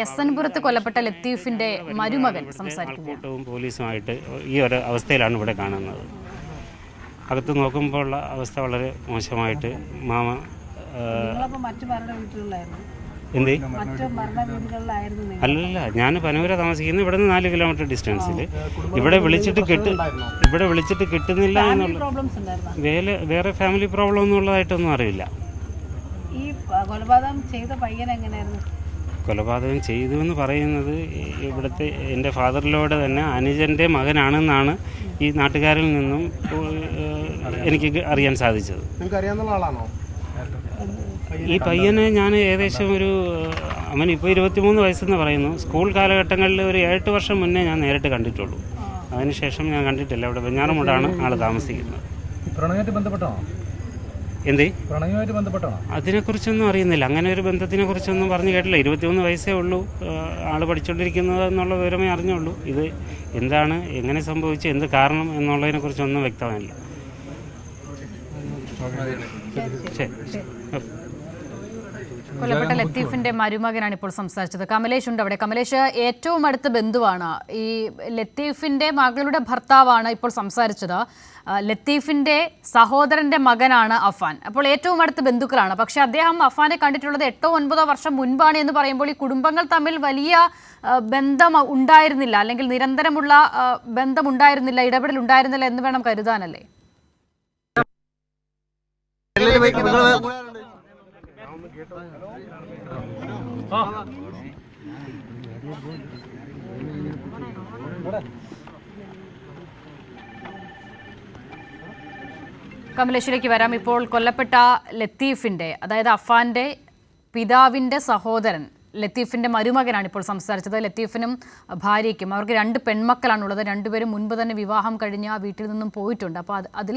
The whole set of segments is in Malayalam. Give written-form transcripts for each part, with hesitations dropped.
SN പുരത്ത് കൊല്ലപ്പെട്ട ലത്തീഫിന്റെ മരുമകൻ സംസാരിക്കുന്നു. പോലീസുമായിട്ട് ഈ ഒരു അവസ്ഥയിലാണ് ഇവിടെ കാണുന്നത്. അകത്ത് നോക്കുമ്പോൾ ഉള്ള അവസ്ഥ വളരെ മോശമായിട്ട് മാമ എന്ത് അല്ലല്ല, ഞാൻ പനൂര താമസിക്കുന്നത് ഇവിടെ നിന്ന് 4 കിലോമീറ്റർ ഡിസ്റ്റൻസിൽ. ഇവിടെ വിളിച്ചിട്ട് കിട്ടുന്നില്ല എന്നുള്ള വേറെ ഫാമിലി പ്രോബ്ലം ഒന്നും ഉള്ളതായിട്ടൊന്നും അറിയില്ല. കൊലപാതകം ചെയ്തു എന്ന് പറയുന്നത് ഇവിടുത്തെ എൻ്റെ ഫാദറിലോട് തന്നെ അനുജൻ്റെ മകനാണെന്നാണ് ഈ നാട്ടുകാരിൽ നിന്നും എനിക്ക് അറിയാൻ സാധിച്ചത്. ഈ പയ്യന് ഞാൻ ഏകദേശം അവനിപ്പോൾ 23 വയസ്സെന്ന് പറയുന്നു. സ്കൂൾ കാലഘട്ടങ്ങളിൽ ഒരു 8 വർഷം മുന്നേ ഞാൻ നേരിട്ട് കണ്ടിട്ടുള്ളൂ. അതിനുശേഷം ഞാൻ കണ്ടിട്ടില്ല. ഇവിടെ വെഞ്ഞാറമൂടാണ് ആൾ താമസിക്കുന്നത്. എന്തേ അതിനെക്കുറിച്ചൊന്നും അറിയുന്നില്ല. അങ്ങനെ ഒരു ബന്ധത്തിനെ കുറിച്ചൊന്നും പറഞ്ഞു കേട്ടില്ല. 23 വയസ്സേ ഉള്ളൂ ആൾ പഠിച്ചുകൊണ്ടിരിക്കുന്നത് എന്നുള്ള വിവരമേ അറിഞ്ഞുള്ളൂ. ഇത് എന്താണ്, എങ്ങനെ സംഭവിച്ചു, എന്ത് കാരണം എന്നുള്ളതിനെക്കുറിച്ചൊന്നും വ്യക്തമല്ല. കൊല്ലപ്പെട്ട ലത്തീഫിന്റെ മരുമകനാണ് ഇപ്പോൾ സംസാരിച്ചത്. കമലേഷ് ഉണ്ട് അവിടെ. കമലേഷ്, ഏറ്റവും അടുത്ത ബന്ധുവാണ് ഈ ലത്തീഫിന്റെ മകളുടെ ഭർത്താവാണ് ഇപ്പോൾ സംസാരിച്ചത്. ലത്തീഫിന്റെ സഹോദരന്റെ മകനാണ് അഫാൻ. അപ്പോൾ ഏറ്റവും അടുത്ത ബന്ധുക്കളാണ്. പക്ഷെ അദ്ദേഹം അഫാനെ കണ്ടിട്ടുള്ളത് 8-9 വർഷം മുൻപാണ് എന്ന് പറയുമ്പോൾ ഈ കുടുംബങ്ങൾ തമ്മിൽ വലിയ ബന്ധം ഉണ്ടായിരുന്നില്ല, അല്ലെങ്കിൽ നിരന്തരമുള്ള ബന്ധം ഉണ്ടായിരുന്നില്ല, ഇടപെടൽ ഉണ്ടായിരുന്നില്ല എന്ന് വേണം കരുതാനല്ലേ? കമലേഷിലേക്ക് വരാം. ഇപ്പോൾ കൊല്ലപ്പെട്ട ലത്തീഫിന്റെ, അതായത് അഫാന്റെ പിതാവിന്റെ സഹോദരൻ ലത്തീഫിന്റെ മരുമകനാണ് ഇപ്പോൾ സംസാരിച്ചത്. ലത്തീഫിനും ഭാര്യയ്ക്കും അവർക്ക് 2 പെൺമക്കളാണുള്ളത്. 2 പേരും മുൻപ് തന്നെ വിവാഹം കഴിഞ്ഞ് ആ വീട്ടിൽ നിന്നും പോയിട്ടുണ്ട്. അപ്പോൾ അതിൽ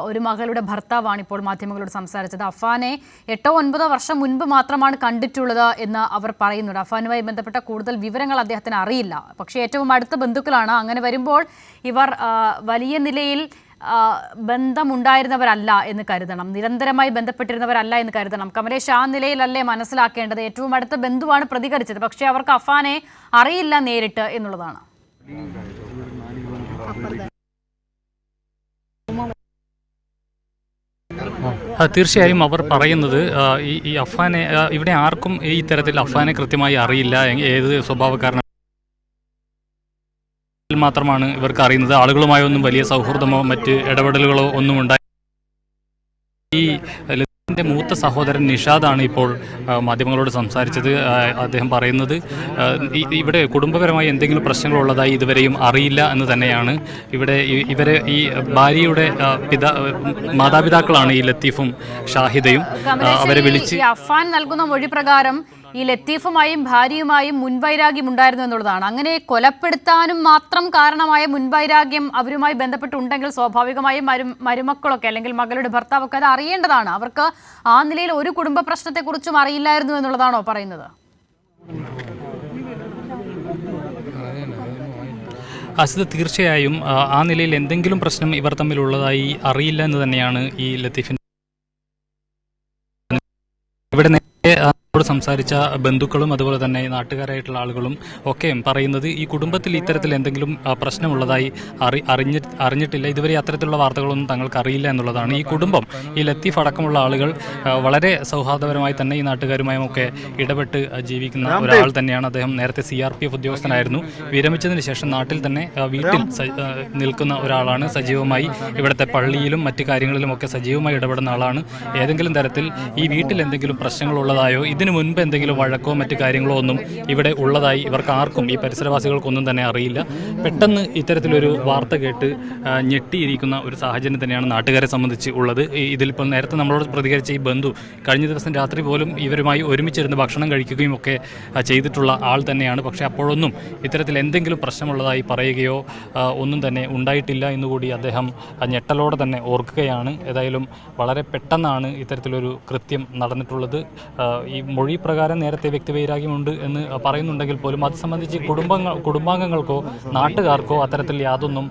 ഒരു മകളുടെ ഭർത്താവാണ് ഇപ്പോൾ മാധ്യമങ്ങളോട് സംസാരിച്ചത്. അഫാനെ 8-9 വർഷം മുൻപ് മാത്രമാണ് കണ്ടിട്ടുള്ളത് എന്ന് അവർ പറയുന്നുണ്ട്. അഫാനുമായി ബന്ധപ്പെട്ട കൂടുതൽ വിവരങ്ങൾ അദ്ദേഹത്തിന് അറിയില്ല. പക്ഷേ ഏറ്റവും അടുത്ത ബന്ധുക്കളാണ്. അങ്ങനെ വരുമ്പോൾ ഇവർ വലിയ നിലയിൽ ബന്ധമുണ്ടായിരുന്നവരല്ല എന്ന് കരുതണം, നിരന്തരമായി ബന്ധപ്പെട്ടിരുന്നവരല്ല എന്ന് കരുതണം. കമലേഷ്, ആ നിലയിലല്ലേ മനസ്സിലാക്കേണ്ടത്? ഏറ്റവും അടുത്ത ബന്ധുവാണ് പ്രതികരിച്ചത്, പക്ഷേ അവർക്ക് അഫാനെ അറിയില്ല നേരിട്ട് എന്നുള്ളതാണ്. തീർച്ചയായും അവർ പറയുന്നത് ഈ അഫാനെ, ഇവിടെ ആർക്കും ഈ തരത്തിൽ അഫാനെ കൃത്യമായി അറിയില്ല, ഏത് സ്വഭാവക്കാരനാണ് മാത്രമാണ് ഇവർക്ക് അറിയുന്നത്. ആളുകളുമായൊന്നും വലിയ സൗഹൃദമോ മറ്റ് ഇടപെടലുകളോ ഒന്നും ഉണ്ടായി. ഈ ലത്തീഫിന്റെ മൂത്ത സഹോദരൻ നിഷാദാണ് ഇപ്പോൾ മാധ്യമങ്ങളോട് സംസാരിച്ചത്. അദ്ദേഹം പറയുന്നത് ഇവിടെ കുടുംബപരമായി എന്തെങ്കിലും പ്രശ്നങ്ങളുള്ളതായി ഇതുവരെയും അറിയില്ല എന്ന് തന്നെയാണ്. ഇവരെ ഈ ഭാര്യയുടെ മാതാപിതാക്കളാണ് ഈ ലത്തീഫും ഷാഹിദയും. അവരെ വിളിച്ച് അഫാൻ നൽകുന്ന മൊഴി പ്രകാരം ഈ ലത്തീഫുമായും ഭാര്യയുമായും മുൻവൈരാഗ്യം ഉണ്ടായിരുന്നു എന്നുള്ളതാണ്. അങ്ങനെ കൊലപ്പെടുത്താനും മാത്രം കാരണമായ മുൻവൈരാഗ്യം അവരുമായി ബന്ധപ്പെട്ടുണ്ടെങ്കിൽ സ്വാഭാവികമായും മരുമക്കളൊക്കെ അല്ലെങ്കിൽ മകളുടെ ഭർത്താവൊക്കെ അത് അറിയേണ്ടതാണ്. അവർക്ക് ആ നിലയിൽ ഒരു കുടുംബ പ്രശ്നത്തെക്കുറിച്ചും അറിയില്ലായിരുന്നു എന്നുള്ളതാണോ പറയുന്നത്? അസിത്, തീർച്ചയായും ആ നിലയിൽ എന്തെങ്കിലും പ്രശ്നം ഇവർ തമ്മിലുള്ളതായി അറിയില്ല എന്ന് തന്നെയാണ് ഈ ലത്തീഫിൻ ഇവിടെ സംസാരിച്ച ബന്ധുക്കളും അതുപോലെ തന്നെ നാട്ടുകാരായിട്ടുള്ള ആളുകളും ഒക്കെ പറയുന്നത് ഈ കുടുംബത്തിൽ ഇത്തരത്തിൽ എന്തെങ്കിലും പ്രശ്നമുള്ളതായി അറിഞ്ഞിട്ടില്ല. ഇതുവരെ അത്തരത്തിലുള്ള വാർത്തകളൊന്നും തങ്ങൾക്ക് അറിയില്ല എന്നുള്ളതാണ്. ഈ കുടുംബം, ഈ ലത്തീഫ് അടക്കമുള്ള ആളുകൾ വളരെ സൗഹാർദ്ദപരമായി തന്നെ ഈ നാട്ടുകാരുമായും ഒക്കെ ഇടപെട്ട് ജീവിക്കുന്ന ഒരാൾ തന്നെയാണ്. അദ്ദേഹം നേരത്തെ CRPF ഉദ്യോഗസ്ഥനായിരുന്നു. വിരമിച്ചതിന് ശേഷം നാട്ടിൽ തന്നെ വീട്ടിൽ നിൽക്കുന്ന ഒരാളാണ്. സജീവമായി ഇവിടുത്തെ പള്ളിയിലും മറ്റു കാര്യങ്ങളിലും ഒക്കെ സജീവമായി ഇടപെടുന്ന ആളാണ്. ഏതെങ്കിലും തരത്തിൽ ഈ വീട്ടിൽ എന്തെങ്കിലും പ്രശ്നങ്ങളുള്ളതായോ ഇതിന് മുൻപ് എന്തെങ്കിലും വഴക്കോ മറ്റു കാര്യങ്ങളോ ഒന്നും ഇവിടെ ഉള്ളതായി ഇവർക്ക് ആർക്കും, ഈ പരിസരവാസികൾക്കൊന്നും തന്നെ അറിയില്ല. പെട്ടെന്ന് ഇത്തരത്തിലൊരു വാർത്ത കേട്ട് ഞെട്ടിയിരിക്കുന്ന ഒരു സാഹചര്യം തന്നെയാണ് നാട്ടുകാരെ സംബന്ധിച്ച് ഉള്ളത്. ഇതിലിപ്പോൾ നേരത്തെ നമ്മളോട് പ്രതികരിച്ച ഈ ബന്ധു കഴിഞ്ഞ ദിവസം രാത്രി പോലും ഇവരുമായി ഒരുമിച്ചിരുന്ന് ഭക്ഷണം കഴിക്കുകയും ഒക്കെ ചെയ്തിട്ടുള്ള ആൾ തന്നെയാണ്. പക്ഷേ അപ്പോഴൊന്നും ഇത്തരത്തിൽ എന്തെങ്കിലും പ്രശ്നമുള്ളതായി പറയുകയോ ഒന്നും തന്നെ ഉണ്ടായിട്ടില്ല എന്നുകൂടി അദ്ദേഹം ഞെട്ടലോടെ തന്നെ ഓർക്കുകയാണ്. ഏതായാലും വളരെ പെട്ടെന്നാണ് ഇത്തരത്തിലൊരു കൃത്യം നടന്നിട്ടുള്ളത്. ഈ മൊഴി പ്രകാരം നേരത്തെ വ്യക്തിവൈരാഗ്യമുണ്ട് എന്ന് പറയുന്നുണ്ടെങ്കിൽ പോലും അത് സംബന്ധിച്ച് കുടുംബാംഗങ്ങൾക്കോ നാട്ടുകാർക്കോ അത്തരത്തിൽ യാതൊന്നും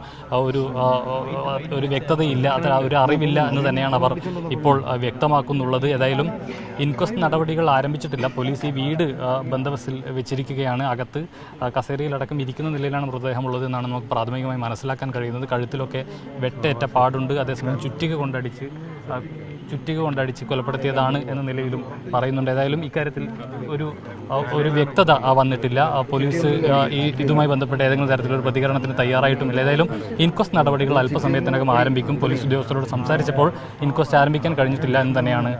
ഒരു വ്യക്തതയില്ല, ഒരു അറിവില്ല എന്ന് തന്നെയാണ് അവർ ഇപ്പോൾ വ്യക്തമാക്കുന്നുള്ളത്. ഏതായാലും ഇൻക്വസ്റ്റ് നടപടികൾ ആരംഭിച്ചിട്ടില്ല. പോലീസ് ഈ വീട് ബന്ദോബസ്തിൽ വെച്ചിരിക്കുകയാണ്. അകത്ത് കസേരയിലടക്കം ഇരിക്കുന്ന നിലയിലാണ് മൃതദേഹമുള്ളത് എന്നാണ് നമുക്ക് പ്രാഥമികമായി മനസ്സിലാക്കാൻ കഴിയുന്നത്. കഴുത്തിലൊക്കെ വെട്ടേറ്റ പാടുണ്ട്. അതേസമയം ചുറ്റിക കൊണ്ടടിച്ച് കൊലപ്പെടുത്തിയതാണ് എന്ന നിലയിലും പറയുന്നുണ്ട്. ഏതായാലും ഇക്കാര്യത്തിൽ ഒരു വ്യക്തത വന്നിട്ടില്ല. പോലീസ് ഇതുമായി ബന്ധപ്പെട്ട് ഏതെങ്കിലും തരത്തിലൊരു പ്രതികരണത്തിന് തയ്യാറായിട്ടുമില്ല. ഏതായാലും ഇൻക്വസ്റ്റ് നടപടികൾ അല്പസമയത്തിനകം ആരംഭിക്കും. പോലീസ് ഉദ്യോഗസ്ഥരോട് സംസാരിച്ചപ്പോൾ ഇൻക്വസ്റ്റ് ആരംഭിക്കാൻ കഴിഞ്ഞിട്ടില്ല എന്ന് തന്നെയാണ്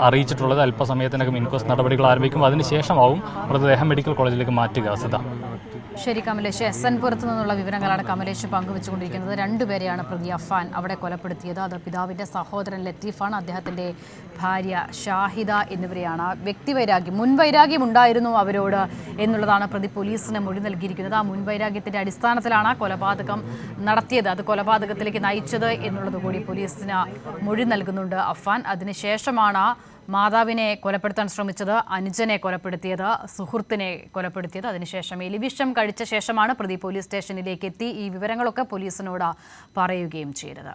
അറിയിച്ചിട്ടുള്ളത്. അല്പസമയത്തിനകം ഇൻക്വസ്റ്റ് നടപടികൾ ആരംഭിക്കും. അതിനുശേഷമാവും മൃതദേഹം മെഡിക്കൽ കോളേജിലേക്ക് മാറ്റുക. സദാ ശരി കമലേഷ്, SN പുരത്തു നിന്നുള്ള വിവരങ്ങളാണ് കമലേഷ് പങ്കുവെച്ചുകൊണ്ടിരിക്കുന്നത്. രണ്ടുപേരെയാണ് പ്രതി അഫാൻ അവിടെ കൊലപ്പെടുത്തിയത്. അത് പിതാവിൻ്റെ സഹോദരൻ ലത്തീഫാണ്, അദ്ദേഹത്തിൻ്റെ ഭാര്യ ഷാഹിദ എന്നിവരെയാണ്. വ്യക്തിവൈരാഗ്യം, മുൻവൈരാഗ്യം ഉണ്ടായിരുന്നു അവരോട് എന്നുള്ളതാണ് പ്രതി പോലീസിന് മൊഴി നൽകിയിരിക്കുന്നത്. ആ മുൻവൈരാഗ്യത്തിൻ്റെ അടിസ്ഥാനത്തിലാണ് കൊലപാതകം നടത്തിയത്, അത് കൊലപാതകത്തിലേക്ക് നയിച്ചത് എന്നുള്ളത് കൂടി പോലീസിന് മൊഴി നൽകുന്നുണ്ട് അഫാൻ. അതിനുശേഷമാണ് മാതാവിനെ കൊലപ്പെടുത്താൻ ശ്രമിച്ചത്, അനുജനെ കൊലപ്പെടുത്തിയത്, സുഹൃത്തിനെ കൊലപ്പെടുത്തിയത്. അതിനുശേഷം എലിവിഷം കഴിച്ച ശേഷമാണ് പ്രതി പോലീസ് സ്റ്റേഷനിലേക്ക് എത്തി ഈ വിവരങ്ങളൊക്കെ പോലീസിനോട് പറയുകയും ചെയ്തത്.